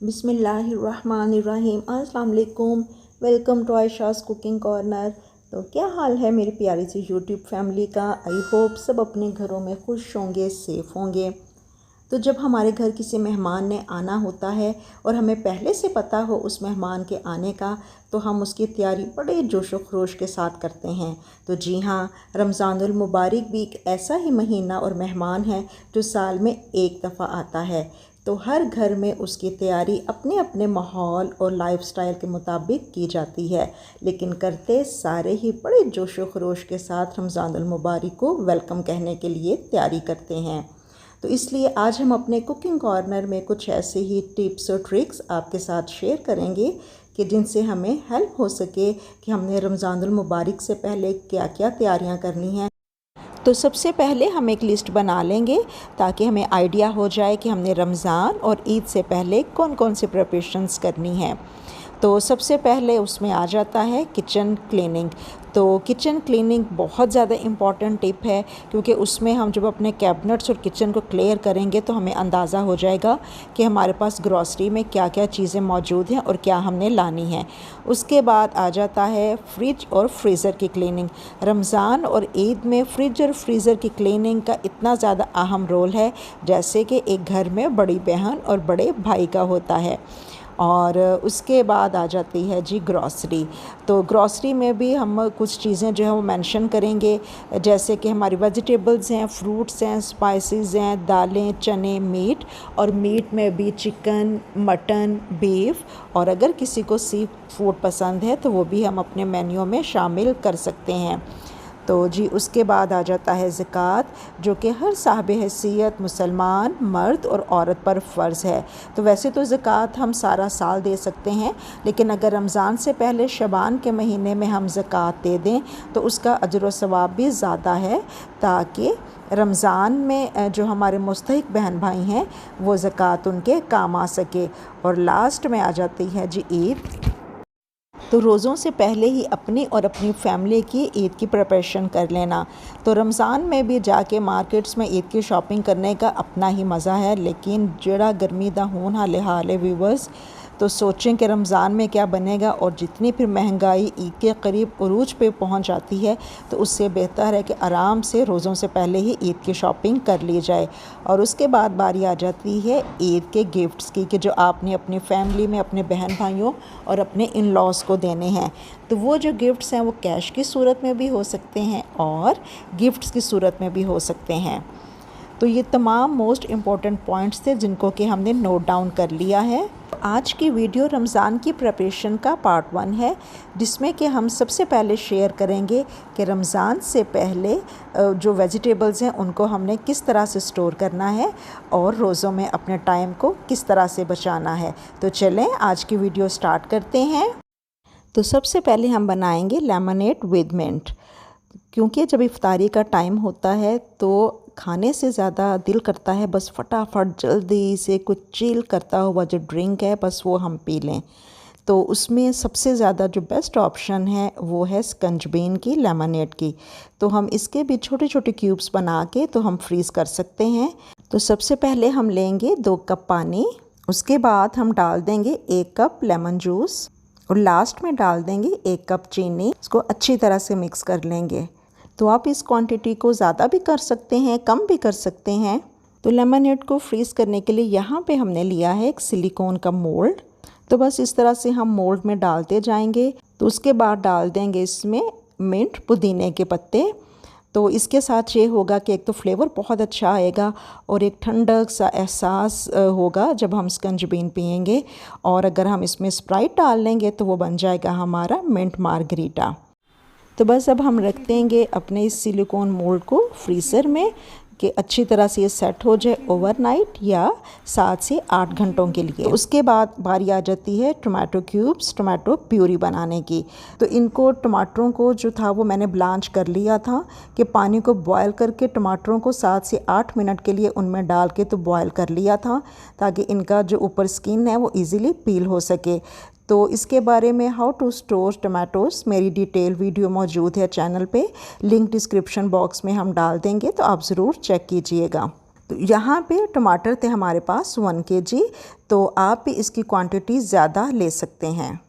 बिस्मिल्लाहिर्रहमानिर्रहीम। अस्सलाम वालेकुम। Welcome to Ayesha's cooking corner. तो क्या हाल है मेरी प्यारी सी यूट्यूब फैमिली का। आई होप सब अपने घरों में खुश होंगे, सेफ़ होंगे। तो जब हमारे घर किसी मेहमान ने आना होता है और हमें पहले से पता हो उस मेहमान के आने का, तो हम उसकी तैयारी बड़े जोशो खरोश के साथ करते हैं। तो जी हाँ, रमज़ानुल मुबारक भी एक ऐसा ही महीना और मेहमान है जो साल में एक दफ़ा आता है। तो हर घर में उसकी तैयारी अपने अपने माहौल और लाइफस्टाइल के मुताबिक की जाती है, लेकिन करते सारे ही बड़े जोशो खरोश के साथ रमज़ानुल मुबारक को वेलकम कहने के लिए तैयारी करते हैं। तो इसलिए आज हम अपने कुकिंग कॉर्नर में कुछ ऐसे ही टिप्स और ट्रिक्स आपके साथ शेयर करेंगे कि जिनसे हमें हेल्प हो सके कि हमने रमज़ानुल मुबारक से पहले क्या क्या तैयारियां करनी हैं। तो सबसे पहले हम एक लिस्ट बना लेंगे ताकि हमें आइडिया हो जाए कि हमने रमज़ान और ईद से पहले कौन कौन सी प्रिपरेशंस करनी है। तो सबसे पहले उसमें आ जाता है किचन क्लीनिंग। तो किचन क्लीनिंग बहुत ज़्यादा इम्पॉर्टेंट टिप है, क्योंकि उसमें हम जब अपने कैबिनेट्स और किचन को क्लियर करेंगे तो हमें अंदाज़ा हो जाएगा कि हमारे पास ग्रॉसरी में क्या क्या चीज़ें मौजूद हैं और क्या हमने लानी है। उसके बाद आ जाता है फ्रिज और फ्रीज़र की क्लीनिंग। रमज़ान और ईद में फ्रिज और फ्रीज़र की क्लीनिंग का इतना ज़्यादा अहम रोल है, जैसे कि एक घर में बड़ी बहन और बड़े भाई का होता है। और उसके बाद आ जाती है जी ग्रॉसरी। तो ग्रॉसरी में भी हम कुछ चीज़ें जो है वो मेंशन करेंगे, जैसे कि हमारी वेजिटेबल्स हैं, फ्रूट्स हैं, स्पाइसेस हैं, दालें, चने, मीट। और मीट में भी चिकन, मटन, बीफ, और अगर किसी को सी फूड पसंद है तो वो भी हम अपने मेन्यू में शामिल कर सकते हैं। तो जी उसके बाद आ जाता है ज़कात, जो कि हर साहिब हैसियत मुसलमान मर्द और औरत पर फ़र्ज़ है। तो वैसे तो ज़कात हम सारा साल दे सकते हैं, लेकिन अगर रमज़ान से पहले शबान के महीने में हम ज़कात दे दें तो उसका अजर व सवाब भी ज़्यादा है, ताकि रमज़ान में जो हमारे मुस्तहिक बहन भाई हैं वो ज़कात उनके काम आ सके। और लास्ट में आ जाती है जी ईद। तो रोज़ों से पहले ही अपनी और अपनी फैमिली की ईद की प्रिपरेशन कर लेना। तो रमज़ान में भी जाके मार्केट्स में ईद की शॉपिंग करने का अपना ही मज़ा है, लेकिन जड़ा गर्मी दा होन हाले हाले व्यूवर्स, तो सोचें कि रमज़ान में क्या बनेगा। और जितनी फिर महंगाई ईद के करीब उरूज पे पहुंच जाती है, तो उससे बेहतर है कि आराम से रोज़ों से पहले ही ईद की शॉपिंग कर ली जाए। और उसके बाद बारी आ जाती है ईद के गिफ्ट्स की, कि जो आपने अपनी फैमिली में अपने बहन भाइयों और अपने इन लॉज को देने हैं। तो वो जो गिफ्ट्स हैं वो कैश की सूरत में भी हो सकते हैं और गिफ्ट्स की सूरत में भी हो सकते हैं। तो ये तमाम मोस्ट इम्पॉर्टेंट पॉइंट्स थे जिनको कि हमने नोट डाउन कर लिया है। आज की वीडियो रमज़ान की प्रिपरेशन का पार्ट 1 है, जिसमें कि हम सबसे पहले शेयर करेंगे कि रमज़ान से पहले जो वेजिटेबल्स हैं उनको हमने किस तरह से स्टोर करना है और रोज़ों में अपने टाइम को किस तरह से बचाना है। तो चलें आज की वीडियो स्टार्ट करते हैं। तो सबसे पहले हम बनाएंगे लेमनेड विद मिंट, क्योंकि जब इफ्तारी का टाइम होता है तो खाने से ज़्यादा दिल करता है बस फटाफट जल्दी से कुछ चिल करता हुआ जो ड्रिंक है बस वो हम पी लें। तो उसमें सबसे ज़्यादा जो बेस्ट ऑप्शन है वो है स्कंजबीन की, लेमनेड की। तो हम इसके भी छोटे छोटे क्यूब्स बना के तो हम फ्रीज़ कर सकते हैं। तो सबसे पहले हम लेंगे 2 कप पानी, उसके बाद हम डाल देंगे 1 कप लेमन जूस और लास्ट में डाल देंगे 1 कप चीनी। इसको अच्छी तरह से मिक्स कर लेंगे। तो आप इस क्वांटिटी को ज़्यादा भी कर सकते हैं, कम भी कर सकते हैं। तो लेमनेड को फ्रीज़ करने के लिए यहाँ पे हमने लिया है एक सिलिकॉन का मोल्ड। तो बस इस तरह से हम मोल्ड में डालते जाएंगे। तो उसके बाद डाल देंगे इसमें मिंट, पुदीने के पत्ते। तो इसके साथ ये होगा कि एक तो फ्लेवर बहुत अच्छा आएगा और एक ठंडक सा एहसास होगा जब हम स्कंजबीन पियेंगे। और अगर हम इसमें स्प्राइट डाल लेंगे तो वो बन जाएगा हमारा मिंट मार्गरीटा। तो बस अब हम रख देंगे अपने इस सिलिकॉन मोल्ड को फ्रीज़र में कि अच्छी तरह से ये सेट हो जाए ओवरनाइट या 7 से 8 घंटों के लिए। तो उसके बाद बारी आ जाती है टमाटो क्यूब्स, टमाटो प्यूरी बनाने की। तो इनको टमाटरों को जो था वो मैंने ब्लांच कर लिया था, कि पानी को बॉयल करके टमाटरों को 7 से 8 मिनट के लिए उनमें डाल के तो बॉयल कर लिया था, ताकि इनका जो ऊपर स्किन है वो ईज़िली पील हो सके। तो इसके बारे में हाउ टू स्टोर टमाटोज़ मेरी डिटेल वीडियो मौजूद है चैनल पे, लिंक डिस्क्रिप्शन बॉक्स में हम डाल देंगे, तो आप ज़रूर चेक कीजिएगा। तो यहाँ पे टमाटर थे हमारे पास 1 kg, तो आप भी इसकी क्वांटिटी ज़्यादा ले सकते हैं।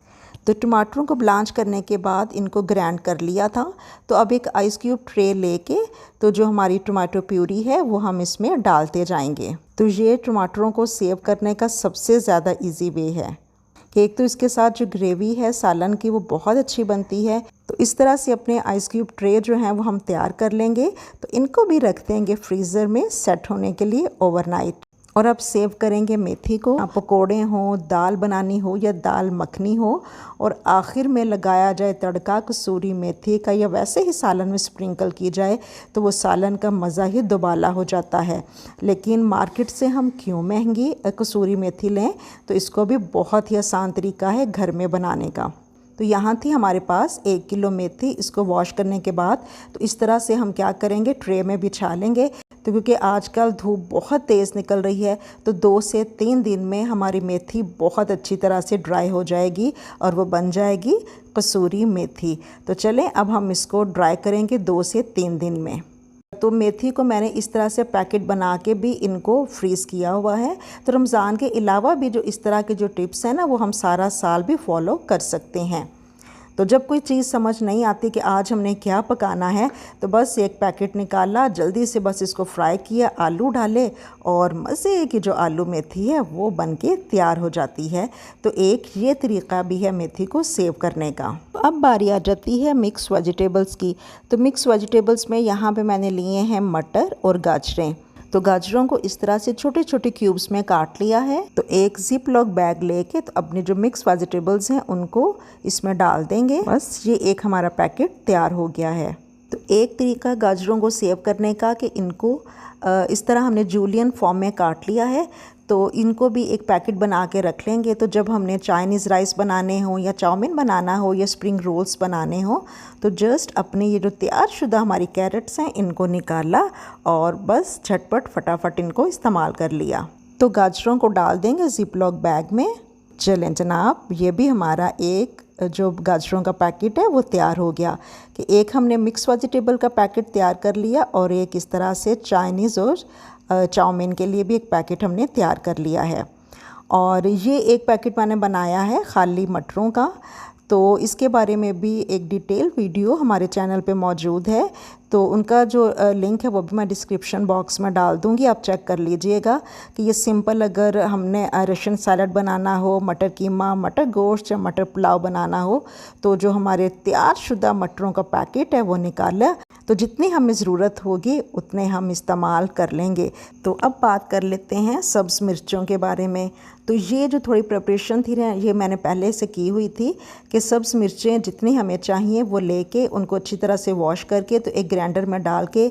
तो टमाटरों को ब्लांच करने के बाद इनको ग्राइंड कर लिया था। तो अब एक आइस क्यूब ट्रे लेके तो जो हमारी टमाटो प्यूरी है वो हम इसमें डालते जाएंगे। तो ये टमाटरों को सेव करने का सबसे ज़्यादा इजी वे है कि एक तो इसके साथ जो ग्रेवी है सालन की वो बहुत अच्छी बनती है। तो इस तरह से अपने आइस क्यूब ट्रे जो हैं वो हम तैयार कर लेंगे। तो इनको भी रख देंगे फ्रीज़र में सेट होने के लिए ओवरनाइट। और अब सेव करेंगे मेथी को। पकोड़े हों, दाल बनानी हो या दाल मखनी हो, और आखिर में लगाया जाए तड़का कसूरी मेथी का, या वैसे ही सालन में स्प्रिंकल की जाए तो वो सालन का मज़ा ही दुबाला हो जाता है। लेकिन मार्केट से हम क्यों महंगी कसूरी मेथी लें, तो इसको भी बहुत ही आसान तरीका है घर में बनाने का। तो यहाँ थी हमारे पास 1 किलो मेथी। इसको वॉश करने के बाद तो इस तरह से हम क्या करेंगे, ट्रे में बिछा लेंगे। तो क्योंकि आजकल धूप बहुत तेज़ निकल रही है तो 2 से 3 दिन में हमारी मेथी बहुत अच्छी तरह से ड्राई हो जाएगी और वो बन जाएगी कसूरी मेथी। तो चलें अब हम इसको ड्राई करेंगे 2 से 3 दिन में। तो मेथी को मैंने इस तरह से पैकेट बना के भी इनको फ्रीज़ किया हुआ है। तो रमज़ान के अलावा भी जो इस तरह के जो टिप्स हैं ना वो हम सारा साल भी फॉलो कर सकते हैं। तो जब कोई चीज़ समझ नहीं आती कि आज हमने क्या पकाना है, तो बस एक पैकेट निकाला, जल्दी से बस इसको फ्राई किया, आलू डाले और मज़े की जो आलू मेथी है वो बन के तैयार हो जाती है। तो एक ये तरीका भी है मेथी को सेव करने का। तो अब बारी आ जाती है मिक्स वेजिटेबल्स की। तो मिक्स वेजिटेबल्स में यहाँ पे मैंने लिए हैं मटर और गाजरें। तो गाजरों को इस तरह से छोटे छोटे क्यूब्स में काट लिया है। तो एक जिप लॉक बैग लेके तो अपने जो मिक्स वेजिटेबल्स हैं उनको इसमें डाल देंगे। बस ये एक हमारा पैकेट तैयार हो गया है। तो एक तरीका गाजरों को सेव करने का कि इनको इस तरह हमने जूलियन फॉर्म में काट लिया है। तो इनको भी एक पैकेट बना के रख लेंगे। तो जब हमने चाइनीज़ राइस बनाने हो या चाउमीन बनाना हो या स्प्रिंग रोल्स बनाने हो तो जस्ट अपने ये जो तैयार शुदा हमारी कैरेट्स हैं इनको निकाला और बस झटपट फटाफट इनको इस्तेमाल कर लिया। तो गाजरों को डाल देंगे जिप लॉक बैग में। चलें जनाब, ये भी हमारा एक जो गाजरों का पैकेट है वो तैयार हो गया कि एक हमने मिक्स वेजिटेबल का पैकेट तैयार कर लिया और एक इस तरह से चाइनीज़ और चाउमीन के लिए भी एक पैकेट हमने तैयार कर लिया है। और ये एक पैकेट मैंने बनाया है खाली मटरों का। तो इसके बारे में भी एक डिटेल वीडियो हमारे चैनल पे मौजूद है। तो उनका जो लिंक है वो भी मैं डिस्क्रिप्शन बॉक्स में डाल दूँगी, आप चेक कर लीजिएगा कि ये सिंपल अगर हमने रशियन सैलड बनाना हो, मटर कीमा, मटर गोश्त या मटर पुलाव बनाना हो तो जो हमारे तैयार शुदा मटरों का पैकेट है वो निकाला। तो जितनी हमें ज़रूरत होगी उतने हम इस्तेमाल कर लेंगे। तो अब बात कर लेते हैं सब्ज़ मिर्चों के बारे में। तो ये जो थोड़ी प्रिपरेशन थी ना ये मैंने पहले से की हुई थी कि सब्ज़ मिर्चें जितनी हमें चाहिए वो लेके उनको अच्छी तरह से वॉश करके तो एक ग्राइंडर में डाल के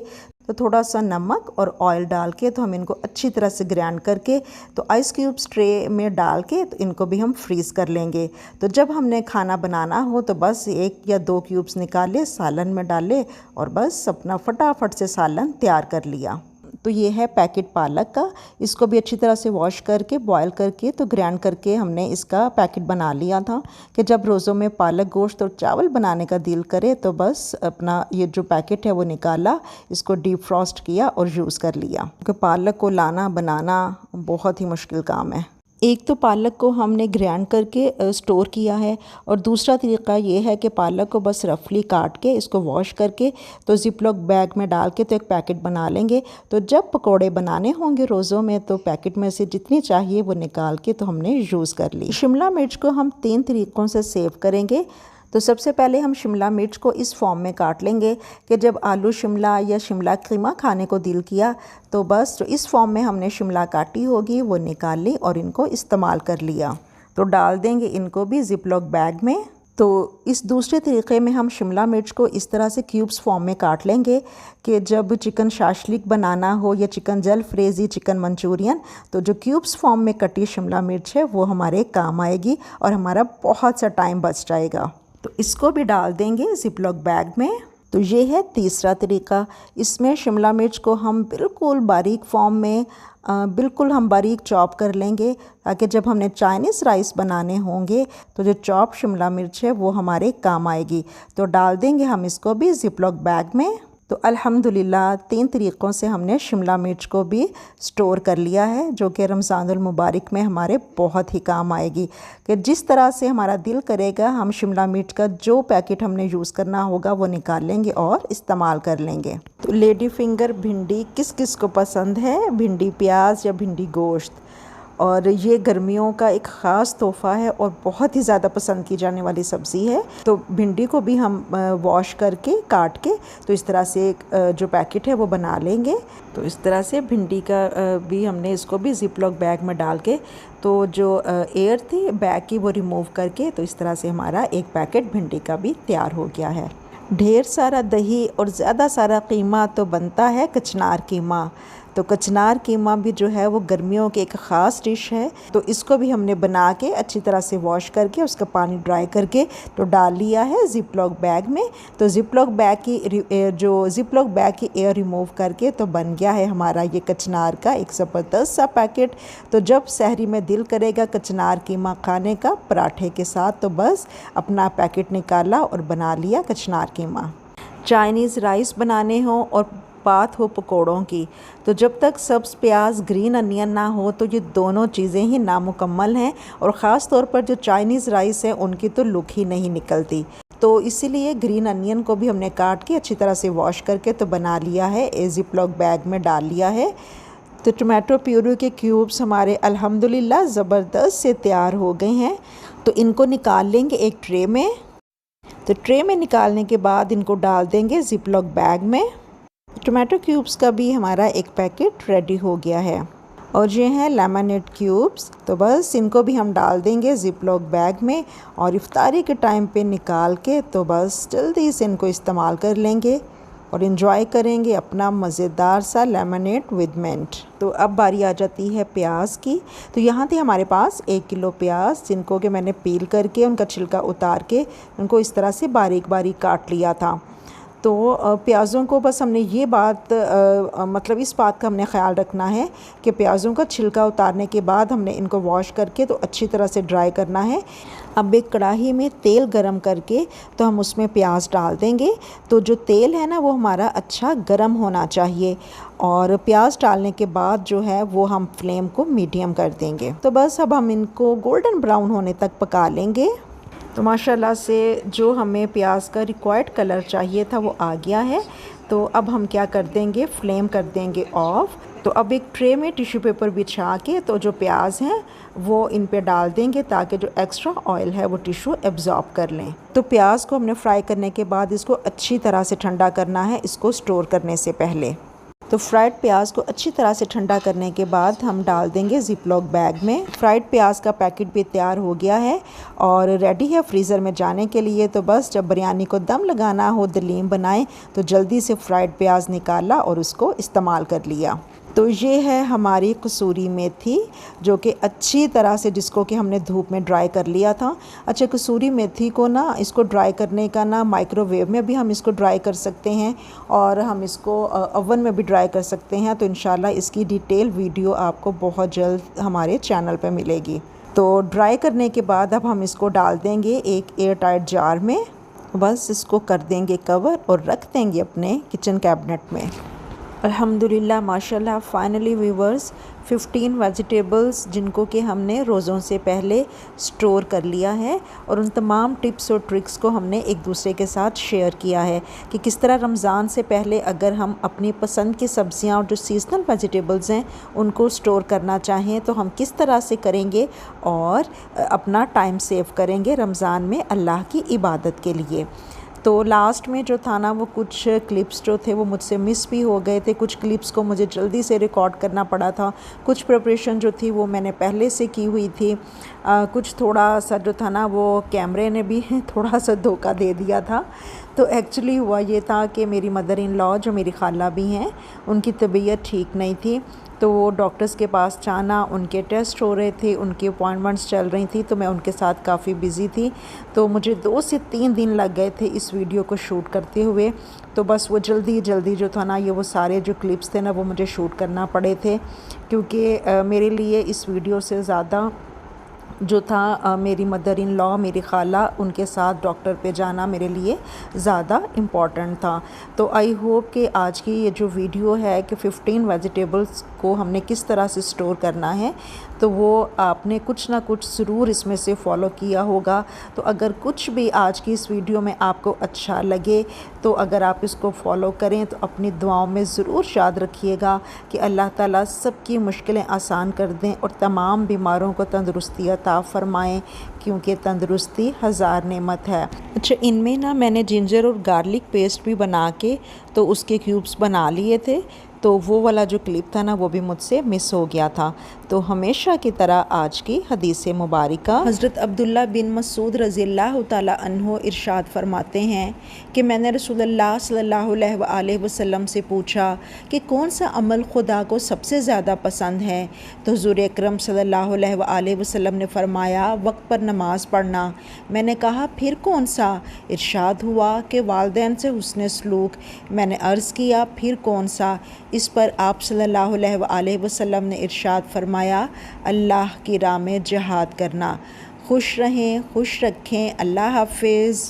तो थोड़ा सा नमक और ऑयल डाल के तो हम इनको अच्छी तरह से ग्राइंड करके तो आइस क्यूब्स ट्रे में डाल के तो इनको भी हम फ्रीज़ कर लेंगे। तो जब हमने खाना बनाना हो तो बस 1 या 2 क्यूब्स निकाले, सालन में डाले और बस अपना फटाफट से सालन तैयार कर लिया। तो ये है पैकेट पालक का। इसको भी अच्छी तरह से वॉश करके बॉयल करके तो ग्राइंड करके हमने इसका पैकेट बना लिया था कि जब रोज़ों में पालक गोश्त और चावल बनाने का दिल करे तो बस अपना ये जो पैकेट है वो निकाला, इसको डीप फ्रॉस्ट किया और यूज़ कर लिया। क्योंकि पालक को लाना बनाना बहुत ही मुश्किल काम है। एक तो पालक को हमने ग्राइंड करके स्टोर किया है और दूसरा तरीका ये है कि पालक को बस रफली काट के इसको वॉश करके तो जिपलॉक बैग में डाल के तो एक पैकेट बना लेंगे। तो जब पकोड़े बनाने होंगे रोज़ों में तो पैकेट में से जितनी चाहिए वो निकाल के तो हमने यूज़ कर ली। शिमला मिर्च को हम 3 तरीक़ों से सेव करेंगे। तो सबसे पहले हम शिमला मिर्च को इस फॉर्म में काट लेंगे कि जब आलू शिमला या शिमला कीमा खाने को दिल किया तो बस जो इस फॉर्म में हमने शिमला काटी होगी वो निकाल ली और इनको इस्तेमाल कर लिया। तो डाल देंगे इनको भी जिपलॉक बैग में। तो इस दूसरे तरीक़े में हम शिमला मिर्च को इस तरह से क्यूब्स फॉर्म में काट लेंगे कि जब चिकन शाशलिक बनाना हो या चिकन जलफ्रेज़ी, चिकन मंचूरियन तो जो क्यूब्स फॉर्म में कटी शिमला मिर्च है वो हमारे काम आएगी और हमारा बहुत सा टाइम बच जाएगा। तो इसको भी डाल देंगे जिपलॉक बैग में। तो ये है तीसरा तरीका। इसमें शिमला मिर्च को हम बिल्कुल बारीक फॉर्म में बिल्कुल हम बारीक चॉप कर लेंगे ताकि जब हमने चाइनीज़ राइस बनाने होंगे तो जो चॉप शिमला मिर्च है वो हमारे काम आएगी। तो डाल देंगे हम इसको भी जिपलॉक बैग में। तो अल्हम्दुलिल्लाह 3 तरीक़ों से हमने शिमला मिर्च को भी स्टोर कर लिया है, जो कि रमज़ानुल मुबारक में हमारे बहुत ही काम आएगी। कि जिस तरह से हमारा दिल करेगा हम शिमला मिर्च का जो पैकेट हमने यूज़ करना होगा वो निकाल लेंगे और इस्तेमाल कर लेंगे। तो लेडी फिंगर भिंडी किस किस को पसंद है, भिंडी प्याज या भिंडी गोश्त, और ये गर्मियों का एक ख़ास तोहफ़ा है और बहुत ही ज़्यादा पसंद की जाने वाली सब्ज़ी है। तो भिंडी को भी हम वॉश करके काट के तो इस तरह से जो पैकेट है वो बना लेंगे। तो इस तरह से भिंडी का भी हमने इसको भी ज़िप लॉक बैग में डाल के तो जो एयर थी बैग की वो रिमूव करके तो इस तरह से हमारा एक पैकेट भिंडी का भी तैयार हो गया है। ढेर सारा दही और ज़्यादा सारा कीमा तो बनता है कचनार कीमा। तो कचनार कीमा भी जो है वो गर्मियों की एक ख़ास डिश है। तो इसको भी हमने बना के अच्छी तरह से वॉश करके उसका पानी ड्राई करके तो डाल लिया है ज़िप लॉक बैग में। तो ज़िप लॉक बैग की एयर रिमूव करके तो बन गया है हमारा ये कचनार का एक ज़बरदस्त सा पैकेट। तो जब सहरी में दिल करेगा कचनार कीमा खाने का पराठे के साथ तो बस अपना पैकेट निकाला और बना लिया कचनार कीमा। चाइनीज़ राइस बनाने हों और बात हो पकोड़ों की, तो जब तक सब्ज़ प्याज ग्रीन अनियन ना हो तो ये दोनों चीज़ें ही नामुकम्मल हैं। और ख़ास तौर पर जो चाइनीज़ राइस है उनकी तो लुक ही नहीं निकलती। तो इसीलिए ग्रीन अनियन को भी हमने काट के अच्छी तरह से वॉश करके तो बना लिया है, ज़िप लॉक बैग में डाल लिया है। तो टमाटो प्यूरी के क्यूब्स हमारे अल्हम्दुलिल्लाह ज़बरदस्त से तैयार हो गए हैं। तो इनको निकाल लेंगे एक ट्रे में। तो ट्रे में निकालने के बाद इनको डाल देंगे ज़िप लॉक बैग में। टमाटो क्यूब्स का भी हमारा एक पैकेट रेडी हो गया है। और ये हैं लेमनेड क्यूब्स। तो बस इनको भी हम डाल देंगे ज़िप लॉक बैग में और इफ्तारी के टाइम पे निकाल के तो बस जल्दी से इनको इस्तेमाल कर लेंगे और इन्जॉय करेंगे अपना मज़ेदार सा लेमनेड विद मिंट। तो अब बारी आ जाती है प्याज की। तो यहाँ थी हमारे पास 1 किलो प्याज, जिनको कि मैंने पील करके उनका छिलका उतार के उनको इस तरह से बारीक बारीक काट लिया था। तो प्याज़ों को बस हमने ये बात मतलब इस बात का हमने ख़्याल रखना है कि प्याज़ों का छिलका उतारने के बाद हमने इनको वॉश करके तो अच्छी तरह से ड्राई करना है। अब एक कढ़ाई में तेल गरम करके तो हम उसमें प्याज डाल देंगे। तो जो तेल है ना वो हमारा अच्छा गरम होना चाहिए और प्याज डालने के बाद जो है वो हम फ्लेम को मीडियम कर देंगे। तो बस अब हम इनको गोल्डन ब्राउन होने तक पका लेंगे। तो माशाल्लाह से जो हमें प्याज का रिक्वायर्ड कलर चाहिए था वो आ गया है। तो अब हम क्या कर देंगे, फ्लेम कर देंगे ऑफ। तो अब एक ट्रे में टिश्यू पेपर बिछा के तो जो प्याज हैं वो इन पे डाल देंगे ताकि जो एक्स्ट्रा ऑयल है वो टिश्यू एब्जॉर्ब कर लें। तो प्याज को हमने फ्राई करने के बाद इसको अच्छी तरह से ठंडा करना है, इसको स्टोर करने से पहले। तो फ्राइड प्याज को अच्छी तरह से ठंडा करने के बाद हम डाल देंगे ज़िप लॉक बैग में। फ्राइड प्याज का पैकेट भी तैयार हो गया है और रेडी है फ्रीज़र में जाने के लिए। तो बस जब बिरयानी को दम लगाना हो, दलीम बनाएं तो जल्दी से फ्राइड प्याज निकाला और उसको इस्तेमाल कर लिया। तो ये है हमारी कसूरी मेथी जो कि अच्छी तरह से जिसको कि हमने धूप में ड्राई कर लिया था। अच्छा, कसूरी मेथी को ना इसको ड्राई करने का ना माइक्रोवेव में भी हम इसको ड्राई कर सकते हैं और हम इसको ओवन में भी ड्राई कर सकते हैं। तो इंशाल्लाह इसकी डिटेल वीडियो आपको बहुत जल्द हमारे चैनल पे मिलेगी। तो ड्राई करने के बाद अब हम इसको डाल देंगे एक एयर टाइट जार में। बस इसको कर देंगे कवर और रख देंगे अपने किचन कैबिनेट में। अल्हम्दुलिल्लाह माशाल्लाह फाइनली व्यूवर्स 15 वेजिटेबल्स जिनको कि हमने रोज़ों से पहले स्टोर कर लिया है और उन तमाम टिप्स और ट्रिक्स को हमने एक दूसरे के साथ शेयर किया है कि किस तरह रमज़ान से पहले अगर हम अपनी पसंद की सब्ज़ियां और जो सीजनल वेजिटेबल्स हैं उनको स्टोर करना चाहें तो हम किस तरह से करेंगे और अपना टाइम सेव करेंगे रमज़ान में अल्लाह की इबादत के लिए। तो लास्ट में जो था ना वो कुछ क्लिप्स जो थे वो मुझसे मिस भी हो गए थे। कुछ क्लिप्स को मुझे जल्दी से रिकॉर्ड करना पड़ा था। कुछ प्रिपरेशन जो थी वो मैंने पहले से की हुई थी। कुछ थोड़ा सा जो था ना वो कैमरे ने भी थोड़ा सा धोखा दे दिया था। तो एक्चुअली हुआ ये था कि मेरी मदर इन लॉ जो मेरी खाला भी हैं उनकी तबीयत ठीक नहीं थी। तो वो डॉक्टर्स के पास जाना, उनके टेस्ट हो रहे थे, उनकी अपॉइंटमेंट्स चल रही थी। तो मैं उनके साथ काफ़ी बिज़ी थी। तो मुझे 2 से 3 दिन लग गए थे इस वीडियो को शूट करते हुए। तो बस वो जल्दी जो था ना ये वो सारे जो क्लिप्स थे ना वो मुझे शूट करना पड़े थे क्योंकि मेरे लिए इस वीडियो से ज़्यादा जो था मेरी मदर इन लॉ, मेरी खाला, उनके साथ डॉक्टर पे जाना मेरे लिए ज़्यादा इम्पॉर्टेंट था। तो आई होप कि आज की ये जो वीडियो है कि 15 वेजिटेबल्स को हमने किस तरह से स्टोर करना है, तो वो आपने कुछ ना कुछ ज़रूर इसमें से फॉलो किया होगा। तो अगर कुछ भी आज की इस वीडियो में आपको अच्छा लगे तो अगर आप इसको फॉलो करें तो अपनी दुआओं में ज़रूर याद रखिएगा कि अल्लाह ताला सबकी मुश्किलें आसान कर दें और तमाम बीमारों को तंदुरुस्ती अता फ़रमाएँ, क्योंकि तंदुरुस्ती हज़ार नेमत है। अच्छा, इनमें ना मैंने जिंजर और गार्लिक पेस्ट भी बना के तो उसके क्यूब्स बना लिए थे, तो वो वाला जो क्लिप था ना वो भी मुझसे मिस हो गया था। तो हमेशा की तरह आज की हदीस मुबारका, हज़रत अब्दुल्ला बिन मसूद रज़ियल्लाहु ताला अन्हो इरशाद फरमाते हैं कि मैंने रसूलुल्लाह सल्लल्लाहु अलैहि वसल्लम से पूछा कि कौन सा अमल खुदा को सबसे ज़्यादा पसंद है, तो हुज़ूर अकरम सल्लल्लाहु अलैहि वसल्लम ने फरमाया वक्त पर नमाज़ पढ़ना। मैंने कहा फिर कौन सा? इरशाद हुआ कि वालिदैन से हुस्न सलूक। मैंने अर्ज़ किया फिर कौन सा? इस पर आप सल्लल्लाहु अलैहि वसल्लम ने इरशाद फरमाया अल्लाह की राह में जिहाद करना। खुश रहें, खुश रखें। अल्लाह हाफ़िज़।